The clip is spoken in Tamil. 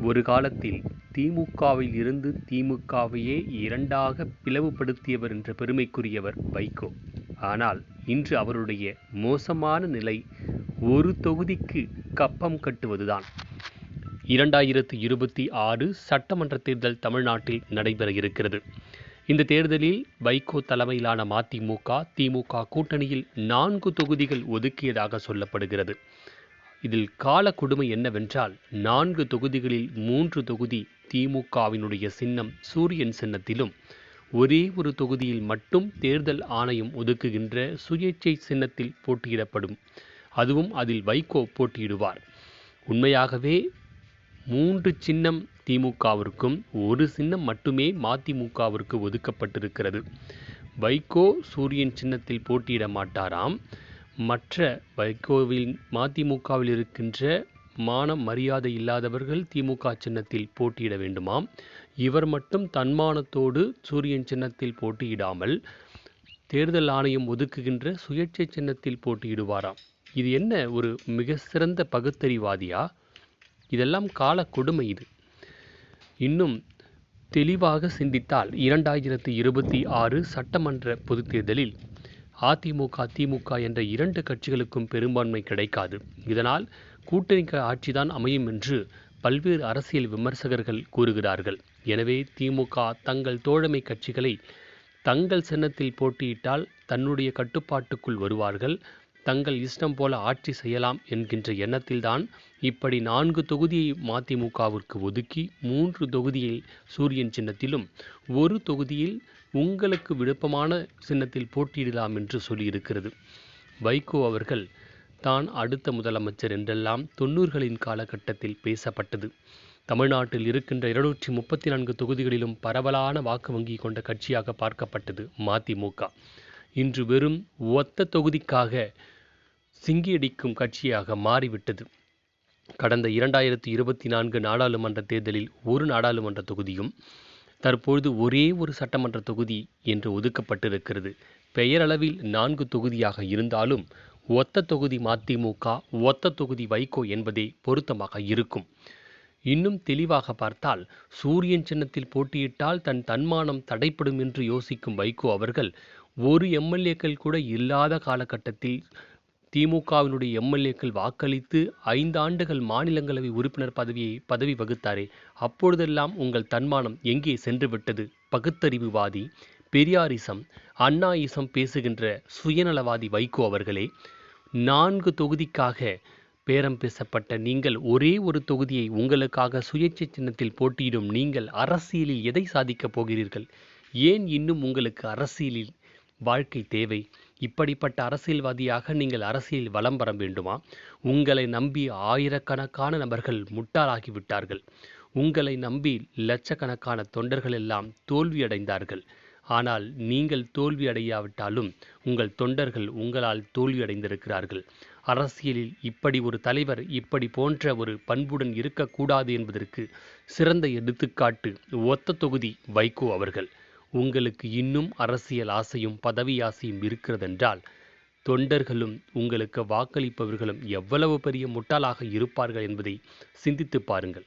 ஒரு காலத்தில் திமுகவில் இருந்து திமுகவையே இரண்டாக பிளவுபடுத்தியவர் என்ற பெருமைக்குரியவர் வைகோ. ஆனால் இன்று அவருடைய மோசமான நிலை ஒரு தொகுதிக்கு கப்பம் கட்டுவதுதான். 2026 சட்டமன்ற தேர்தல் தமிழ்நாட்டில் நடைபெற இருக்கிறது. இந்த தேர்தலில் வைகோ தலைமையிலான மதிமுக, திமுக கூட்டணியில் 4 தொகுதிகள் ஒதுக்கியதாக சொல்லப்படுகிறது. இதில் கால கொடுமை என்னவென்றால் 4 தொகுதிகளில் 3 தொகுதி திமுகவினுடைய சின்னம் சூரியன் சின்னத்திலும், ஒரே ஒரு தொகுதியில் மட்டும் தேர்தல் ஆணையம் ஒதுக்குகின்ற சுயேட்சை சின்னத்தில் போட்டியிடப்படும். அதுவும் அதில் வைகோ போட்டியிடுவார். உண்மையாகவே 3 சின்னம் திமுகவிற்கும் 1 சின்னம் மட்டுமே மதிமுகவிற்கு ஒதுக்கப்பட்டிருக்கிறது. வைகோ சூரியன் சின்னத்தில் போட்டியிட மாட்டாராம். மற்ற வைகோவில் மதிமுகவில் இருக்கின்ற மான மரியாதை இல்லாதவர்கள் திமுக சின்னத்தில் போட்டியிட வேண்டுமாம். இவர் மட்டும் தன்மானத்தோடு சூரியன் சின்னத்தில் போட்டியிடாமல் தேர்தல் ஆணையம் ஒதுக்குகின்ற சுயேட்சை சின்னத்தில் போட்டியிடுவாராம். இது என்ன ஒரு மிக சிறந்த பகுத்தறிவாதியா? இதெல்லாம் கால கொடுமை. இது இன்னும் தெளிவாக சிந்தித்தால் 2026 சட்டமன்ற பொதுத் தேர்தலில் அதிமுக, திமுக என்ற 2 கட்சிகளுக்கும் பெரும்பான்மை கிடைக்காது. இதனால் கூட்டணி ஆட்சிதான் அமையும் என்று பல்வேறு அரசியல் விமர்சகர்கள் கூறுகிறார்கள். எனவே திமுக தங்கள் தோழமை கட்சிகளை தங்கள் சின்னத்தில் போட்டியிட்டால் தன்னுடைய கட்டுப்பாட்டுக்குள் வருவார்கள், தங்கள் இஷ்டம் போல ஆட்சி செய்யலாம் என்கின்ற எண்ணத்தில்தான் இப்படி 4 தொகுதியை மதிமுகவிற்கு ஒதுக்கி 3 தொகுதியில் சூரியன் சின்னத்திலும் 1 தொகுதியில் உங்களுக்கு விருப்பமான சின்னத்தில் போட்டியிடலாம் என்று சொல்லியிருக்கிறது. வைகோ அவர்கள் தான் அடுத்த முதலமைச்சர் என்றெல்லாம் 90களின் காலகட்டத்தில் பேசப்பட்டது. தமிழ்நாட்டில் இருக்கின்ற 234 தொகுதிகளிலும் பரவலான வாக்கு வங்கி கொண்ட கட்சியாக பார்க்கப்பட்டது மதிமுக. இன்று வெறும் ஒத்த தொகுதிக்காக சிங்கியடிக்கும் கட்சியாக மாறிவிட்டது. கடந்த 2024 நாடாளுமன்ற தேர்தலில் ஒரு நாடாளுமன்ற தொகுதியும் தற்பொழுது ஒரே ஒரு சட்டமன்ற தொகுதி என்று ஒதுக்கப்பட்டிருக்கிறது. பெயரளவில் 4 தொகுதியாக இருந்தாலும் ஒத்த தொகுதி மதிமுக, ஒத்த தொகுதி வைகோ என்பதே பொருத்தமாக இருக்கும். இன்னும் தெளிவாக பார்த்தால் சூரியன் சின்னத்தில் போட்டியிட்டால் தன் தன்மானம் தடைப்படும் என்று யோசிக்கும் வைகோ அவர்கள் ஒரு எம்எல்ஏக்கள் கூட இல்லாத காலகட்டத்தில் திமுகவினுடைய எம்எல்ஏக்கள் வாக்களித்து 5 ஆண்டுகள் மாநிலங்களவை உறுப்பினர் பதவி வகுத்தாரே, அப்பொழுதெல்லாம் உங்கள் தன்மானம் எங்கே சென்று விட்டது? பகுத்தறிவுவாதி, பெரியாரிசம், அண்ணாயிசம் பேசுகின்ற சுயநலவாதி வைகோ அவர்களே, 4 தொகுதிக்காக பேரம் பேசப்பட்ட நீங்கள் ஒரே ஒரு தொகுதியை உங்களுக்காக சுயேட்சை சின்னத்தில் போட்டியிடும் நீங்கள் அரசியலில் எதை சாதிக்கப் போகிறீர்கள்? ஏன் இன்னும் உங்களுக்கு அரசியலில் வாழ்க்கை தேவை? இப்படிப்பட்ட அரசியல்வாதியாக நீங்கள் அரசியல் வலம் வர வேண்டுமா? உங்களை நம்பி ஆயிரக்கணக்கான நபர்கள் முட்டாளாகிவிட்டார்கள். உங்களை நம்பி லட்சக்கணக்கான தொண்டர்கள் எல்லாம் தோல்வியடைந்தார்கள். ஆனால் நீங்கள் தோல்வி அடையாவிட்டாலும் உங்கள் தொண்டர்கள் உங்களால் தோல்வியடைந்திருக்கிறார்கள். அரசியலில் இப்படி ஒரு தலைவர் இப்படி போன்ற ஒரு பண்புடன் இருக்கக்கூடாது என்பதற்கு சிறந்த எடுத்துக்காட்டு ஒத்த தொகுதி வைகோ அவர்கள். உங்களுக்கு இன்னும் அரசியல் ஆசையும் பதவி ஆசையும் இருக்கிறதென்றால் தொண்டர்களும் உங்களுக்கு வாக்களிப்பவர்களும் எவ்வளவு பெரிய முட்டாளாக இருப்பார்கள் என்பதை சிந்தித்து பாருங்கள்.